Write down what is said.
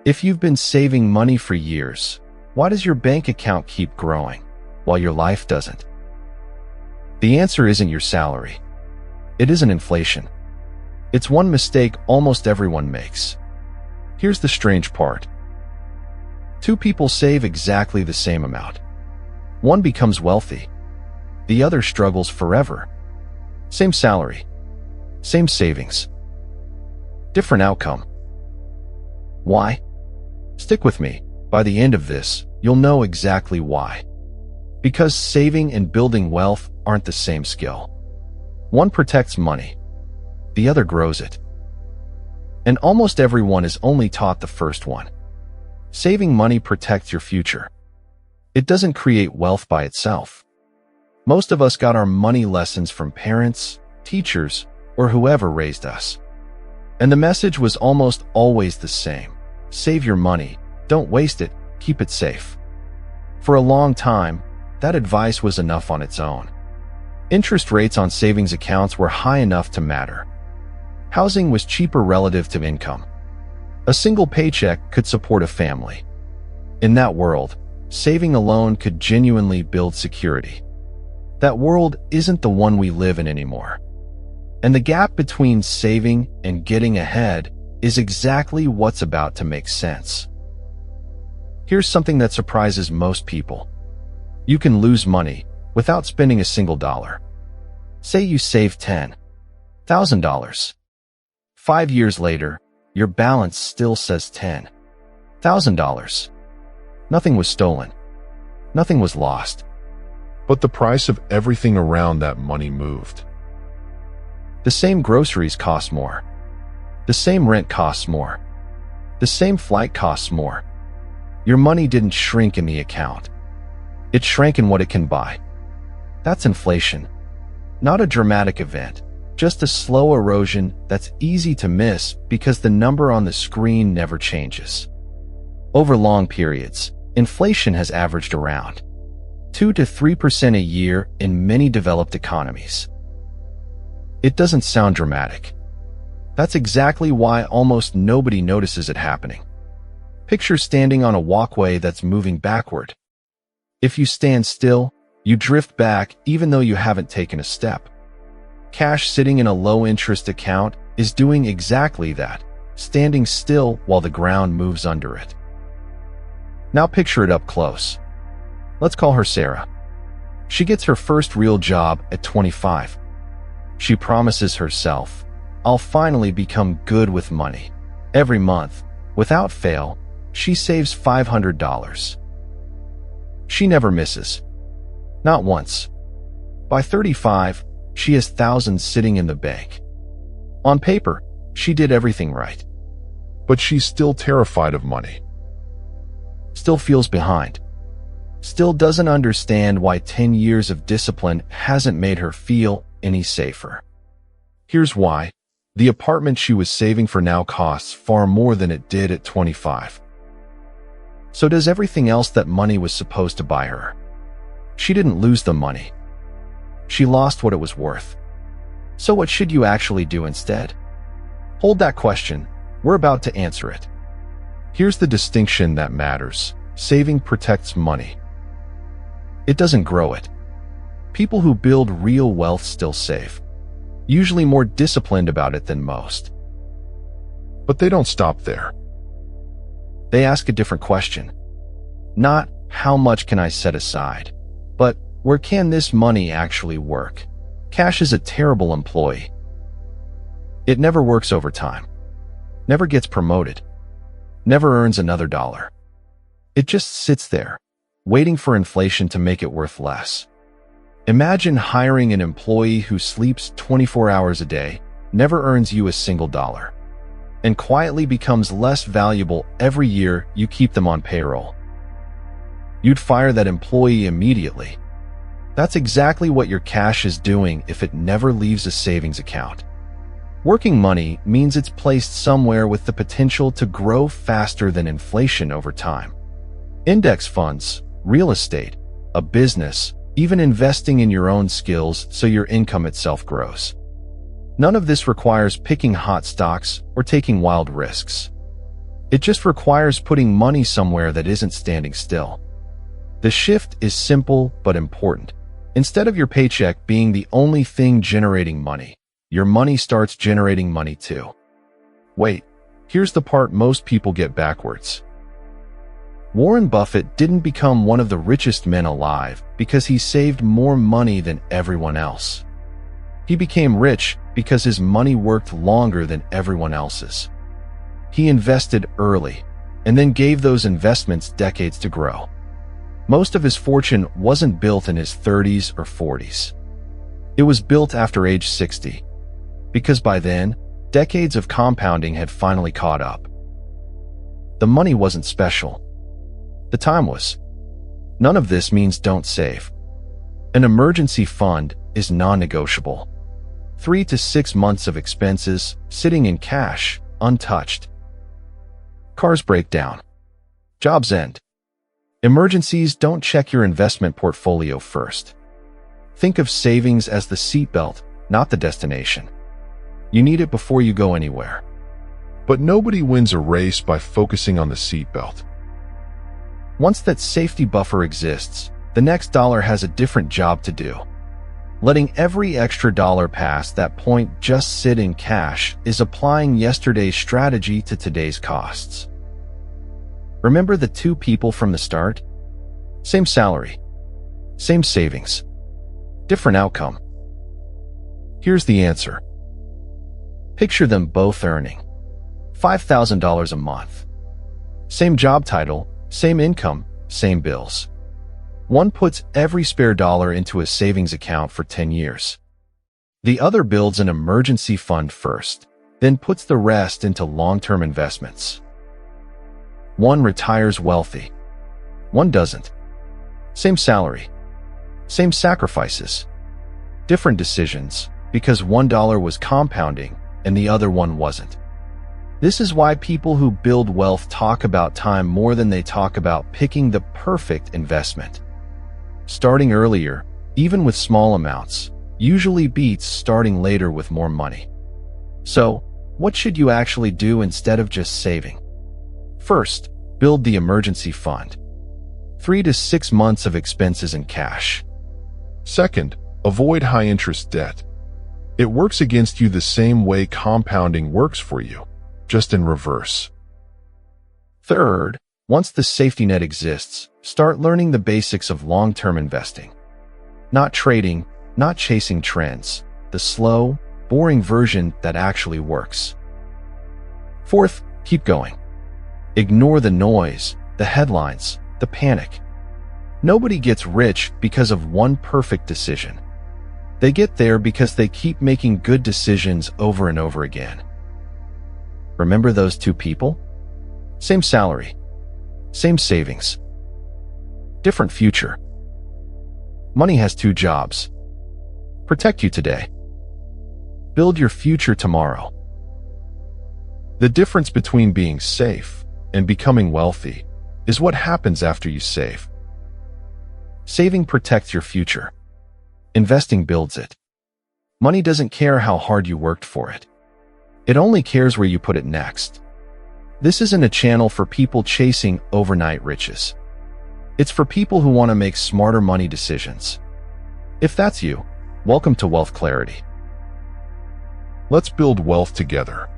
If you've been saving money for years, why does your bank account keep growing while your life doesn't? The answer isn't your salary. It isn't inflation. It's one mistake almost everyone makes. Here's the strange part. Two people save exactly the same amount. One becomes wealthy. The other struggles forever. Same salary. Same savings. Different outcome. Why? Stick with me. By the end of this, you'll know exactly why. Because saving and building wealth aren't the same skill. One protects money. The other grows it. And almost everyone is only taught the first one. Saving money protects your future. It doesn't create wealth by itself. Most of us got our money lessons from parents, teachers, or whoever raised us. And the message was almost always the same. Save your money. Don't waste it. Keep it safe. For a long time, that advice was enough on its own. Interest rates on savings accounts were high enough to matter. Housing was cheaper relative to income. A single paycheck could support a family. In that world, saving alone could genuinely build security. That world isn't the one we live in anymore. And the gap between saving and getting ahead is exactly what's about to make sense. Here's something that surprises most people. You can lose money without spending a single dollar. Say you save $10,000. 5 years later, your balance still says $10,000. Nothing was stolen. Nothing was lost. But the price of everything around that money moved. The same groceries cost more. The same rent costs more. The same flight costs more. Your money didn't shrink in the account. It shrank in what it can buy. That's inflation. Not a dramatic event, just a slow erosion that's easy to miss because the number on the screen never changes. Over long periods, inflation has averaged around 2 to 3% a year in many developed economies. It doesn't sound dramatic. That's exactly why almost nobody notices it happening. Picture standing on a walkway that's moving backward. If you stand still, you drift back even though you haven't taken a step. Cash sitting in a low-interest account is doing exactly that, standing still while the ground moves under it. Now picture it up close. Let's call her Sarah. She gets her first real job at 25. She promises herself, "I'll finally become good with money." Every month, without fail, she saves $500. She never misses. Not once. By 35, she has thousands sitting in the bank. On paper, she did everything right. But she's still terrified of money. Still feels behind. Still doesn't understand why 10 years of discipline hasn't made her feel any safer. Here's why. The apartment she was saving for now costs far more than it did at 25. So does everything else that money was supposed to buy her. She didn't lose the money. She lost what it was worth. So what should you actually do instead? Hold that question. We're about to answer it. Here's the distinction that matters. Saving protects money. It doesn't grow it. People who build real wealth still save. Usually more disciplined about it than most. But they don't stop there. They ask a different question. Not, how much can I set aside? But, where can this money actually work? Cash is a terrible employee. It never works overtime. Never gets promoted. Never earns another dollar. It just sits there, waiting for inflation to make it worth less. Imagine hiring an employee who sleeps 24 hours a day, never earns you a single dollar, and quietly becomes less valuable every year you keep them on payroll. You'd fire that employee immediately. That's exactly what your cash is doing if it never leaves a savings account. Working money means it's placed somewhere with the potential to grow faster than inflation over time. Index funds, real estate, a business, even investing in your own skills so your income itself grows. None of this requires picking hot stocks or taking wild risks. It just requires putting money somewhere that isn't standing still. The shift is simple but important. Instead of your paycheck being the only thing generating money, your money starts generating money too. Wait, here's the part most people get backwards. Warren Buffett didn't become one of the richest men alive because he saved more money than everyone else. He became rich because his money worked longer than everyone else's. He invested early and then gave those investments decades to grow. Most of his fortune wasn't built in his 30s or 40s. It was built after age 60, because by then, decades of compounding had finally caught up. The money wasn't special. The time was. None of this means don't save. An emergency fund is non-negotiable. 3 to 6 months of expenses sitting in cash, untouched. Cars break down. Jobs end. Emergencies don't check your investment portfolio first. Think of savings as the seatbelt, not the destination. You need it before you go anywhere. But nobody wins a race by focusing on the seatbelt. Once that safety buffer exists, the next dollar has a different job to do. Letting every extra dollar past that point just sit in cash is applying yesterday's strategy to today's costs. Remember the two people from the start? Same salary, same savings, different outcome. Here's the answer. Picture them both earning $5,000 a month. Same job title, same income, same bills. One puts every spare dollar into a savings account for 10 years. The other builds an emergency fund first, then puts the rest into long-term investments. One retires wealthy. One doesn't. Same salary. Same sacrifices. Different decisions, because $1 was compounding and the other one wasn't. This is why people who build wealth talk about time more than they talk about picking the perfect investment. Starting earlier, even with small amounts, usually beats starting later with more money. So, what should you actually do instead of just saving? First, build the emergency fund. 3 to 6 months of expenses in cash. Second, avoid high-interest debt. It works against you the same way compounding works for you, just in reverse. Third, once the safety net exists, start learning the basics of long-term investing. Not trading, not chasing trends, the slow, boring version that actually works. Fourth, keep going. Ignore the noise, the headlines, the panic. Nobody gets rich because of one perfect decision. They get there because they keep making good decisions over and over again. Remember those two people? Same salary, same savings, different future. Money has two jobs. Protect you today. Build your future tomorrow. The difference between being safe and becoming wealthy is what happens after you save. Saving protects your future. Investing builds it. Money doesn't care how hard you worked for it. It only cares where you put it next. This isn't a channel for people chasing overnight riches. It's for people who want to make smarter money decisions. If that's you, welcome to Wealth Clarity. Let's build wealth together.